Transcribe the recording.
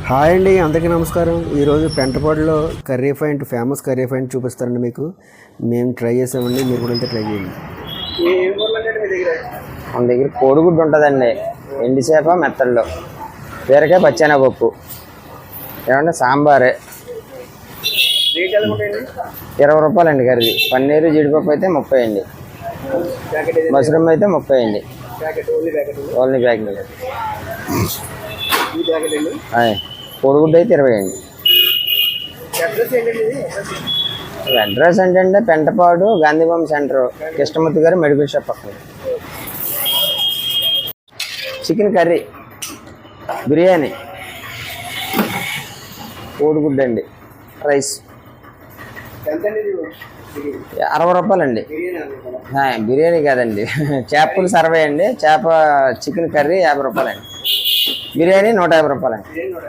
Hi అండి, అందరికీ నమస్కారం. ఈరోజు పెంటపాడులో curry point, famous curry point చూపిస్తారండి మీకు. మేము ట్రై చేసామండి, మీరు కూడా ట్రై చేయండి. మన దగ్గర కోడిగుడ్డు ఉంటుందండి, ఎండి చేప మెత్తల్లో, బీరకాయ పచ్చెనగపప్పు, ఏమంటే సాంబారే 20 రూపాయలండి కర్రీ. పన్నీరు జీడిపప్పు అయితే 30 అండి, మష్రూమ్ అయితే 30 అండి, ఓన్లీ ప్యాకింగ్. కోడిగుడ్డు అయితే 20 అండి. అడ్రస్ ఏంటంటే పెంటపాడు గాంధీబొమ్మ సెంటర్, కృష్ణమూర్తి గారు మెడికల్ షాప్ పక్కన. చికెన్ కర్రీ, బిర్యానీ, కోడిగుడ్డు అండి, రైస్ 60 రూపాయలండి. బిర్యానీ కాదండి, చేపలు సర్వే అండి. చేప చికెన్ కర్రీ 50 రూపాయలండి, బిర్యానీ 150 రూపాయలండి.